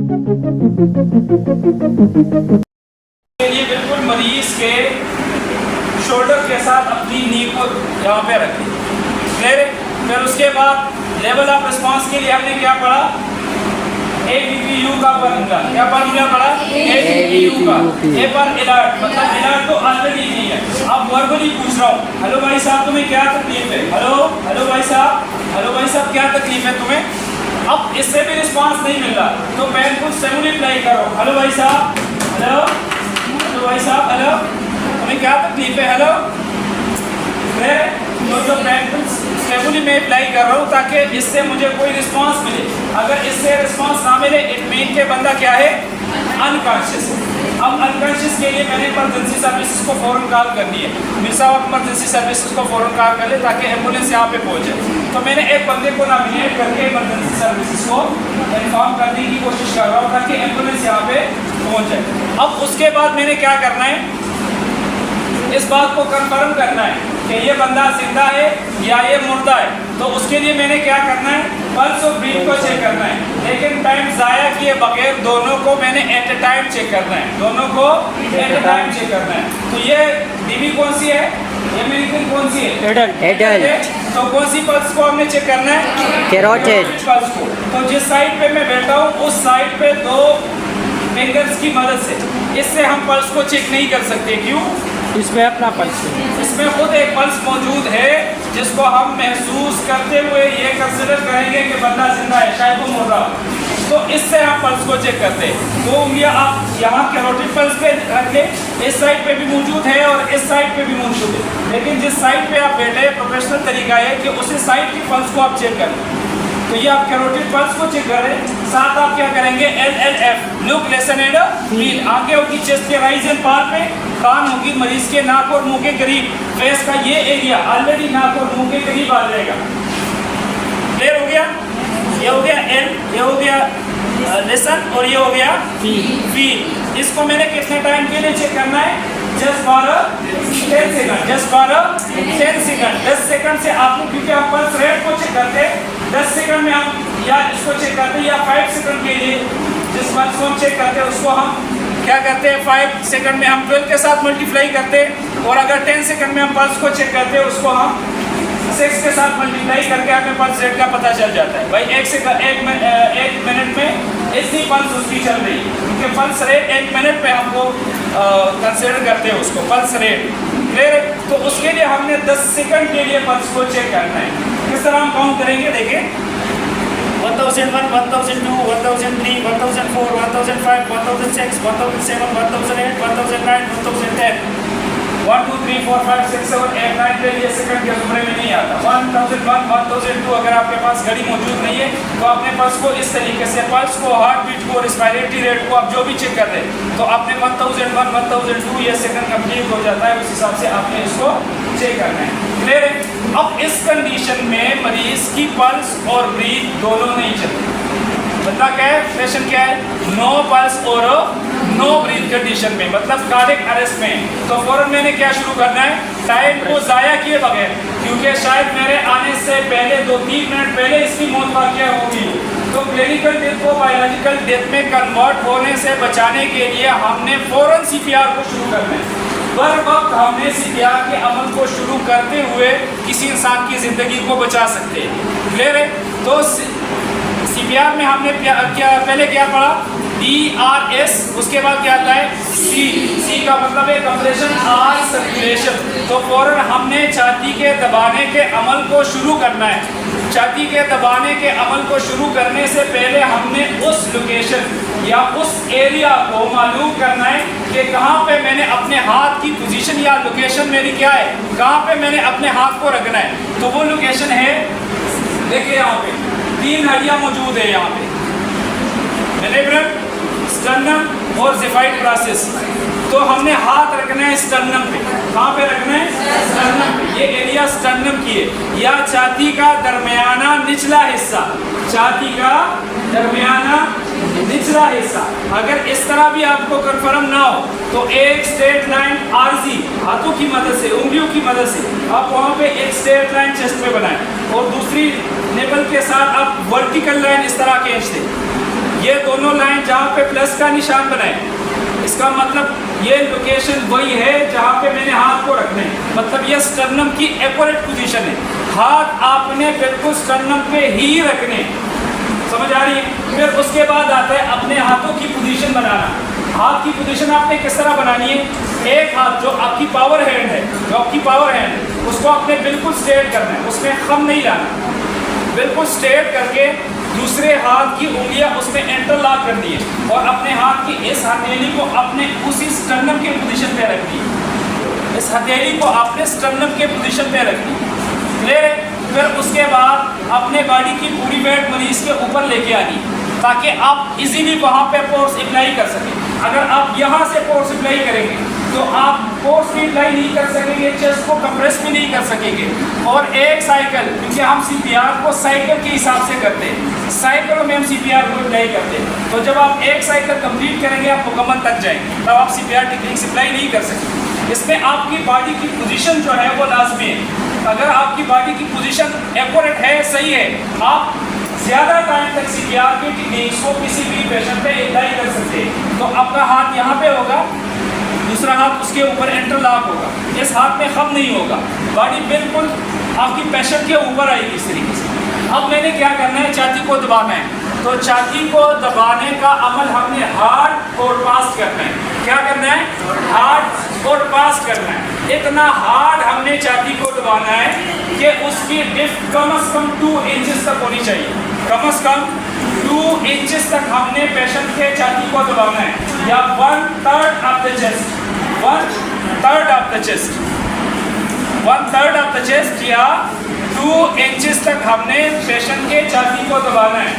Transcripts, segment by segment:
ये बिल्कुल मरीज के शोल्डर के साथ अपनी नी को यहाँ पे रखें। फिर उसके बाद लेवल ऑफ रिस्पांस के लिए हमने क्या पढ़ा? ABPU का फॉर्मूला क्या फॉर्मूला पढ़ा? ABPU का। ए पर अलर्ट, मतलब अलर्ट तो ऑलरेडी नहीं है। अब वर्बली पूछ रहा हूँ, हेलो भाई साहब तुम्हें क्या तकलीफ है? हेलो हेलो भाई साहब क्या तकलीफ है तुम्हें? अब इससे भी रिस्पांस नहीं मिल रहा तो पेनफुल स्टिमुली अप्लाई करो। हेलो भाई साहब, हेलो हेलो भाई साहब, हेलो तुम्हें क्या तकलीफ है? हेलो। फिर तो जो पेनफुल स्टिमुली में अप्लाई कर रहा हूँ ताकि इससे मुझे कोई रिस्पांस मिले। अगर इससे रिस्पांस ना मिले इट मीन के बंदा क्या है? अनकॉन्शियस। अब अनकॉन्शियस के लिए मैंने इमरजेंसी सर्विसेज को फ़ौरन कॉल करनी है। मेरे साहब इमरजेंसी सर्विसेज को फ़ौरन कॉल कर ले ताकि एम्बुलेंस यहाँ पे पहुँचे। तो मैंने एक बंदे को नॉमिनेट करके इमरजेंसी सर्विसेज को इन्फॉर्म करने की कोशिश कर रहा हूँ ताकि एम्बुलेंस यहाँ पे पहुँच जाए। अब उसके बाद मैंने क्या करना है? इस बात को कंफर्म करना है कि ये बंदा जिंदा है या ये मुर्दा है। तो उसके लिए मैंने क्या करना है? पल्स और ब्रीथ को चेक करना है, लेकिन टाइम ज़ाया किए बगैर दोनों को मैंने एट ए टाइम चेक करना है। दोनों को एट ए टाइम चेक करना है। तो ये डीबी कौन सी है? ये मेडिकल कौन सी है? एडल्ट। तो कौन सी पल्स को हमने चेक करना है? कैरोटिड पल्स को। तो जिस साइड पे मैं बैठा हूँ उस साइड पे दो फिंगर्स की मदद से, इससे हम पल्स को चेक नहीं कर सकते। क्यों? इसमें अपना पल्स है, इसमें खुद एक पल्स मौजूद है जिसको हम महसूस करते हुए ये कंसिडर करेंगे कि बंदा जिंदा है, शायद वो मुर्दा। तो इससे हम पल्स को चेक करते हैं। दो उंगलियां आप यहाँ कैरोटिड पल्स पे रख लें, इस साइड पे भी मौजूद है और इस साइड पे भी मौजूद है। लेकिन जिस साइड पे आप बैठे प्रोफेशनल तरीका है कि उसी साइड की पल्स को आप चेक करें। तो ये आप कैरोटिड पल्स को चेक करें, साथ आप क्या करेंगे? LLF look listen and feel. आंखें होगी चेस्ट के राइज एंड पार पे, कान होगी मरीज के नाक और मुंह के करीब। फेस का ये एरिया ऑलरेडी नाक और मुंह के करीब आ जाएगा। क्लियर हो गया? ये हो गया L, ये हो गया लिसन और ये हो गया फील। इसको मैंने कितने टाइम के लिए चेक करना है? Just for 10 second. Just for 10 second. 10 second से आपको, क्योंकि आप पल्स रेट को चेक करते हैं 10 सेकंड में हम या इसको चेक करते हैं, या 5 सेकंड के लिए जिस पल्स को हम चेक करते हैं उसको हम क्या करते हैं? 5 सेकंड में हम 12 के साथ मल्टीप्लाई करते हैं। और अगर 10 सेकंड में हम पल्स को चेक करते हैं उसको हम 6 के साथ मल्टीप्लाई करके हमें पल्स रेट का पता चल जाता है। भाई एक मिनट में इतनी पल्स उसकी चल रही है, क्योंकि पल्स रेट 1 मिनट पे हमको कंसिडर करते हैं उसको पल्स रेट। क्लियर? तो उसके लिए हमने 10 सेकंड के लिए पल्स को चेक करना है। किस तरह हम काउंट करेंगे? देखिए 1001, 1002, 1003, 1004, 1005, 1006, 1007, 1008, 1009, 1010, 1 2 3 4 5 6 7 8 9 10 ये सेकंड के जुमरे में नहीं आता। 1001, 1002 अगर आपके पास घड़ी मौजूद नहीं है तो अपने पल्स को इस तरीके से, पल्स को, हार्ट बीट को, रेस्पिरेटरी रेट को आप जो भी चेक कर रहे हैं तो आपने 1001, 1002 ये सेकंड कंप्लीट हो जाता है, उस हिसाब से आपने इसको चेक करना है। क्लियर है? अब इस कंडीशन में मरीज की पल्स और ब्रीथ दोनों नहीं चलती। बंदा क्या है? पेशेंट क्या है? नो पल्स और नो ब्रीथ कंडीशन में, मतलब कार्डियक अरेस्ट में। तो फौरन मैंने क्या शुरू करना है? टाइम को ज़ाया किए बगैर, क्योंकि शायद मेरे आने से पहले 2-3 मिनट पहले इसकी मौत वाक़या होगी। तो क्लिनिकल डेथ को बायोलॉजिकल डेथ में कन्वर्ट होने से बचाने के लिए हमने फौरन CPR को शुरू करना है। बर वक्त हमने CPR के अमल को शुरू करते हुए किसी इंसान की ज़िंदगी को बचा सकते हैं। क्लियर है? तो CPR में हमने पहले क्या पढ़ा? DRS, उसके बाद क्या आता है? C का मतलब है कंप्रेशन, R सर्कुलेशन। तो फौरन हमने छाती के दबाने के अमल को शुरू करना है। छाती के दबाने के अमल को शुरू करने से पहले हमने उस लोकेशन या उस एरिया को मालूम करना है कि कहाँ पे मैंने अपने हाथ की पोजीशन या लोकेशन मेरी क्या है, कहाँ पे मैंने अपने हाथ को रखना है। तो वो लोकेशन है, देखिए यहाँ पे 3 हड्डियाँ मौजूद है यहाँ पे, वर्टेब्रम, स्टर्नम और ज़िफाइड प्रोसेस। तो हमने हाथ रखना है स्टर्नम पे। कहाँ पे रखना है? स्टर्नम पे। ये एरिया स्टर्नम की है, या छाती का दरमियाना निचला हिस्सा, छाती का दरमियाना निचला हिस्सा। अगर इस तरह भी आपको कंफर्म ना हो तो एक स्ट्रेट लाइन आरजी हाथों की मदद से, उंगलियों की मदद से आप वहाँ पे एक स्ट्रेट लाइन चेस्ट पे बनाएं और दूसरी नेपल के साथ आप वर्टिकल लाइन इस तरह खींच दें। ये दोनों लाइन जहाँ पे प्लस का निशान बनाए, इसका मतलब ये लोकेशन वही है जहाँ पे मैंने हाथ को रखना है, मतलब ये स्टर्नम की एक्यूरेट पोजीशन है। हाथ आपने बिल्कुल स्टर्नम पे ही रखने, समझ आ रही है। फिर उसके बाद आता है अपने हाथों की पोजीशन बनाना। हाथ की पोजीशन आपने किस तरह बनानी है, एक हाथ जो आपकी पावर हैंड है, जो आपकी पावर हैंड है उसको आपने बिल्कुल स्ट्रेट करना है, उसमें खम नहीं लाना, बिल्कुल स्ट्रेट करके दूसरे हाथ की उंगलियां उसमें इंटरलॉक कर दी है और अपने हाथ की इस हथेली को अपने उसी स्टर्नम के पोजीशन पे रख दी, इस हथेली को आपने स्टर्नम के पोजीशन पे रख दी, क्लियर है। फिर उसके बाद अपने बॉडी की पूरी वेट मरीज के ऊपर लेके आनी ताकि आप इजीली वहाँ पे फोर्स अप्लाई कर सकें। अगर आप यहाँ से फोर्स अप्लाई करेंगे तो आप फोर्स भी अप्लाई नहीं कर सकेंगे, चेस्ट को कंप्रेस भी नहीं कर सकेंगे। और एक साइकिल, क्योंकि हम सीपीआर को साइकिल के हिसाब से करते हैं, साइकिल में हम सीपीआर को अप्लाई करते हैं, तो जब आप एक साइकिल कंप्लीट करेंगे आप मुकम्मल तक जाएंगे, तब आप सीपीआर टेक्निक अप्लाई नहीं कर सकते। इसमें आपकी बॉडी की पोजीशन जो है वो लाजमी है। अगर आपकी बॉडी की पोजीशन एक्यूरेट है, सही है, आप ज़्यादा टाइम तक सीपीआर की टेक्निक्स को किसी भी पेशेंट पे अप्लाई कर सकते हैं। तो आपका हाथ यहाँ पे होगा, दूसरा हाथ उसके ऊपर इंटरलॉक होगा, इस हाथ में खम नहीं होगा, बॉडी बिल्कुल आपकी पेशेंट के ऊपर आएगी इस तरीके से। अब मैंने क्या करना है, छाती को दबाना है, तो छाती को दबाने का अमल हमने हार्ड और पास करना है। क्या करना है, हार्ड और पास करना है। इतना हार्ड हमने छाती को दबाना है कि उसकी डिप्थ कम से कम 2 इंचेस तक होनी चाहिए, कम से कम 2 इंचेस तक हमने पेशेंट के छाती को दबाना है, या 1/3 of the chest, 1/3 of the chest, 1/3 of the chest या 2 इंचेस तक हमने पेशेंट के छाती को दबाना है।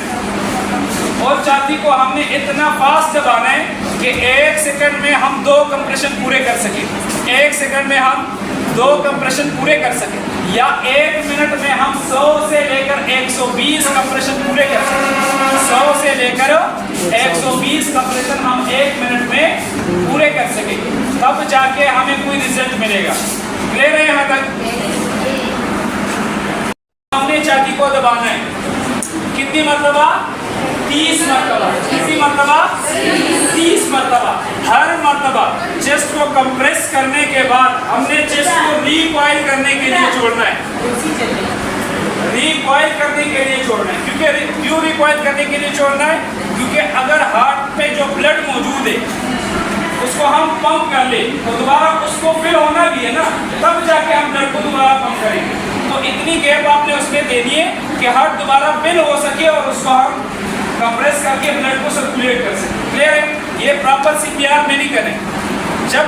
और छाती को हमने इतना फास्ट दबाना है कि 1 सेकंड में हम 2 कंप्रेशन पूरे कर सकें, 1 सेकंड में हम 2 कंप्रेशन पूरे कर सकें, या 1 मिनट में हम 100 से लेकर 120 कंप्रेशन पूरे कर सकें। 100 से लेकर 120 कंप्रेशन हम 1 मिनट में पूरे कर सकें, तब जाके हमें कोई रिजल्ट मिलेगा। क्लियर है यहाँ तक? हमने छाती को दबाना है कितनी मरतबा, 30 मरतबा। कितनी मरतबा, 30 मरतबा। हर मरतबा चेस्ट को कंप्रेस करने के बाद हमने चेस्ट को रिकॉइल करने के लिए छोड़ना है, रिकॉइल करने के लिए छोड़ना है। क्यों रिकॉइल करने के लिए छोड़ना है? क्योंकि अगर हार्ट पे जो ब्लड मौजूद है उसको हम पंप कर ले तो दोबारा उसको फिल होना भी है ना, तब जाके हम ब्लड को दोबारा पंप करेंगे। तो इतनी गैप आपने उसमें देनी है कि हार्ट दोबारा फिल हो सके और उसको हम कंप्रेस करके ब्लड को सर्कुलेट कर सकें। क्लियर है? ये प्रॉपर सीपीआर में नहीं करें। जब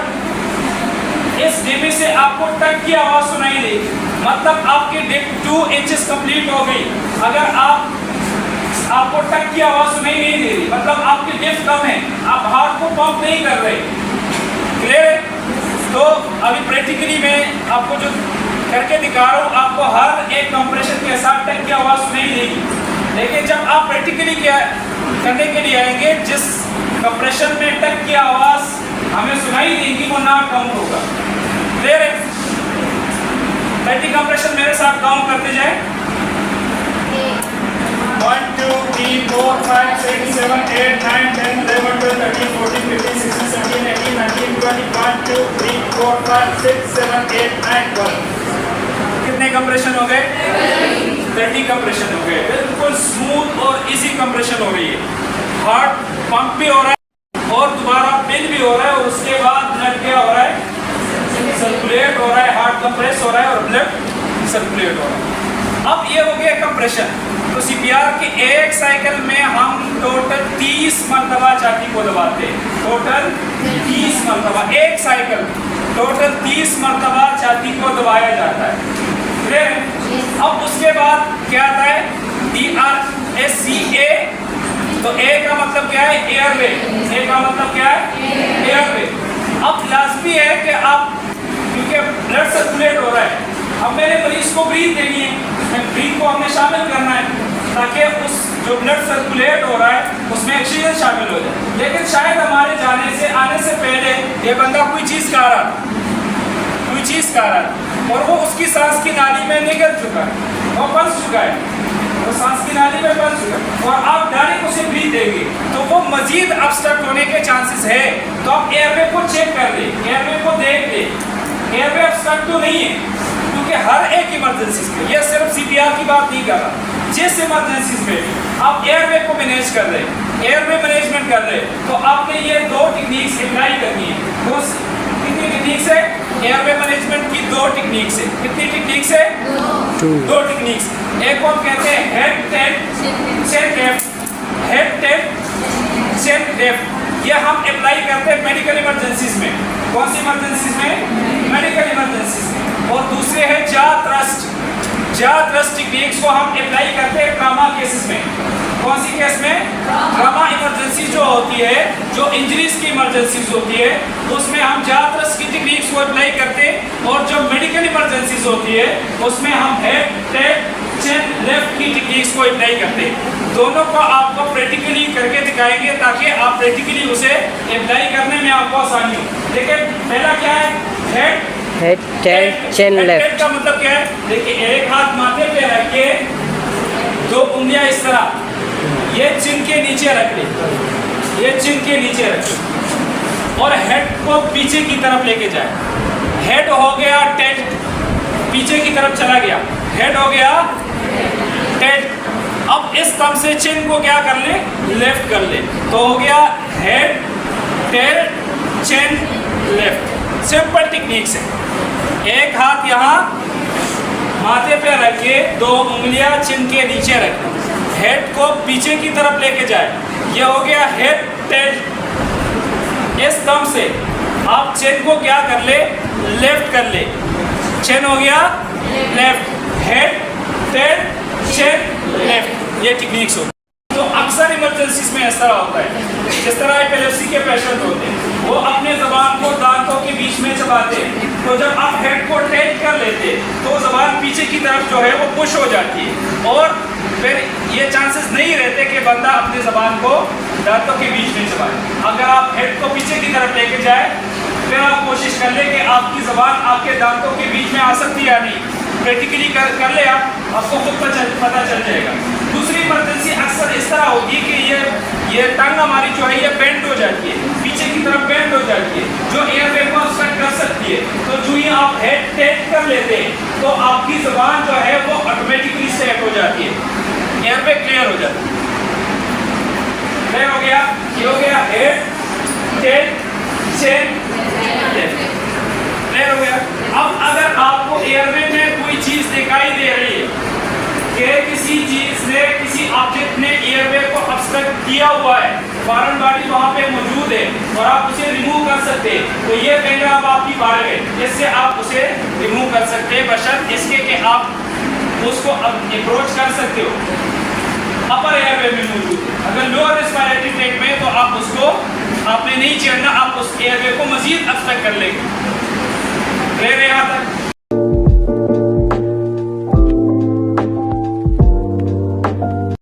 इस डिब्बे से आपको टक की आवाज़ सुनाई दे, मतलब आपकी डिप 2 इंचेस कंप्लीट हो गई। अगर आपको टक की आवाज़ सुनाई नहीं दे रही, मतलब आपकी डिप कम है, आप हार्ट को पंप नहीं कर रहे। क्लियर है? तो अभी प्रैक्टिकली मैं आपको जो करके दिखा रहा हूँ, आपको हर एक कंप्रेशन के साथ टक की आवाज़ सुनाई देगी। लेकिन जब आप प्रैक्टिकली क्या करने के लिए आएंगे, जिस कंप्रेशन में टक की आवाज़ हमें सुनाई देगी वो नॉट काउंट होगा। क्लियर है? 30 कंप्रेशन मेरे साथ काउंट करते जाए। 1 2 3 4 5 6 7 8 9 10 11 12 13 14 15 16 17 18 19 20 1 2 3 4 5 6 7 8 9 12। कितने कंप्रेशन हो गए? 30 कंप्रेशन हो गए। बिल्कुल स्मूथ और इजी कंप्रेशन हो रही है। हार्ट पंप भी हो रहा है और दोबारा पिन भी हो रहा है, और उसके बाद ब्लड क्या हो रहा है, सर्कुलेट हो रहा है, हार्ट कंप्रेस हो रहा है और ब्लड सर्कुलेट हो रहा है। अब ये हो गया कंप्रेशन। तो सीपीआर की एक साइकिल में हम टोटल 30 मरतबा छाती को दबाते हैं, टोटल 30 मरतबा एक साइकिल, टोटल 30 मरतबा छाती को दबाया जाता है। अब उसके बाद क्या आता है, DRSCA। तो ए का मतलब क्या है, एयरवे। ए का मतलब क्या है, एयरवे। अब लाजमी है कि आप, क्योंकि ब्लड सर्कुलेट हो रहा है, अब मेरे मरीज को ब्रीथ देनी है, ब्रीथ को हमने शामिल करना है ताकि उस जो ब्लड सर्कुलेट हो रहा है उसमें ऑक्सीजन शामिल हो जाए। लेकिन शायद हमारे आने से पहले ये बंदा कोई चीज़ खा रहा था और वो उसकी सांस की नाली में निकल चुका है, वो फंस चुका है, वो सांस की नाली में फंस चुका है और आप डायरेक्ट उसे ब्रीथ देंगे तो वो मजीद ऑब्स्ट्रक्ट होने के चांसेस है। तो आप एयरवे को चेक कर ले, एयरवे को देख ले, एयरवे ऑब्स्ट्रक्ट तो नहीं है, क्योंकि हर एक इमरजेंसी में, ये सिर्फ CPR की बात नहीं कर रहा, जिस इमरजेंसी में आप एयरवे को मैनेज कर रहे, एयरवे मैनेजमेंट कर रहे, तो आपने ये 2 टेक्निक्स अप्लाई करनी है। कितनी टेक्निक्स है एयरवे मैनेजमेंट की? 2 टेक्निक्स है। कितनी टेक्निक्स है? 2 टेक्निक्स। एक को कहते हैं head tail chain left, head tail chain left. ये हम अप्लाई करते हैं मेडिकल इमरजेंसीज में। कौन सी इमरजेंसीज में? मेडिकल इमरजेंसीज में। और दूसरे है जा थ्रस्ट, जा थ्रस्ट टेक्निक्स को हम अप्लाई करते हैं ट्रामा केसेस में। कौन सी केस में? ट्रामा इमरजेंसी जो होती है, जो इंजरीज की इमरजेंसीज होती है, उसमें हम जा थ्रस्ट की टेक्निक्स को अप्लाई करते हैं। और जो मेडिकल इमरजेंसीज होती है उसमें हम हेड टेल चेन लेफ्ट की टेक्निक्स को अप्लाई करते हैं। दोनों को आपको प्रैक्टिकली करके दिखाएंगे ताकि आप प्रैक्टिकली उसे अप्लाई करने में आपको आसानी हो। देखिए पहला क्या है? हेड टेल चेन लेफ्ट का मतलब क्या है? देखिए एक हाथ माथे पे रख के 2 उंगलियां इस तरह, ये चिन के नीचे रख ले, ये चिन के नीचे रख ले और हेड को पीछे की तरफ लेके जाए। हेड हो गया टेल, पीछे की तरफ चला गया, हेड हो गया टेल। अब इस थंब से चिन को क्या कर ले? लेफ्ट कर ले, तो हो गया हेड टेल चिन लेफ्ट। सिंपल टेक्निक्स है। एक हाथ यहाँ माथे पे रख के 2 उंगलियां चिन के नीचे रख ले, हेड को पीछे की तरफ लेके जाए, ये हो गया हेड टेल। इस थंब से आप चिन को क्या कर ले? लेफ्ट कर ले, चिन हो गया लेफ्ट, हेड टेल चिन लेफ्ट। ये टेक्निक्स होती है। तो अक्सर इमरजेंसीज में इस तरह होता है, जिस तरह एपिलेप्सी के पेशेंट होते हैं वो अपने जबान को दांतों के बीच में चबाते हैं, तो जब आप हेड को टेल कर लेते तो जबान पीछे की तरफ जो है वो पुश हो जाती है और फिर ये चांसेस नहीं रहते कि बंदा अपने जबान को दांतों के बीच में चबाए। अगर आप हेड को पीछे की तरफ लेके जाए फिर आप कोशिश कर ले कि आपकी जबान आपके दांतों के बीच में आ सकती है या नहीं, प्रैक्टिकली कर ले आपको खुद पता चल जाएगा। दूसरी इमरजेंसी अक्सर इस तरह होती है कि ये टंग हमारी जो है ये बेंड हो जाती है, पीछे की तरफ बेंड हो जाती है, जो एयरवे को ऑब्स्ट्रक्ट कर सकती है। तो जो ही आप हेड टेल कर लेते हैं तो आपकी जबान जो है वो ऑटोमेटिकली सेट हो जाती है, एयरवे क्लियर हो जाती है। क्लियर हो गया? ये हो गया head tail chain left. Clear हो गया? अब अगर आपको एयरवे में कोई चीज दिखाई दे रही है कि किसी चीज ने, किसी ऑब्जेक्ट ने एयरवे को ऑब्स्ट्रक्ट किया हुआ है, फॉरेन बॉडी वहां पे मौजूद है और आप उसे रिमूव कर सकते हैं, तो ये पहले अब आपकी बारी है, इससे आप उसे रिमूव कर सकते हैं बशर्त इसके कि आप उसको अप्रोच कर सकते हो अपर एयरवे में मौजूद है। अगर लोअर रेस्पिरेटरी ट्रैक्ट में तो आप उसको आपने नहीं छेड़ना, आप उस एयरवे को मजीद ऑब्स्ट्रक्ट कर लेंगे। रह रहे यहाँ तक?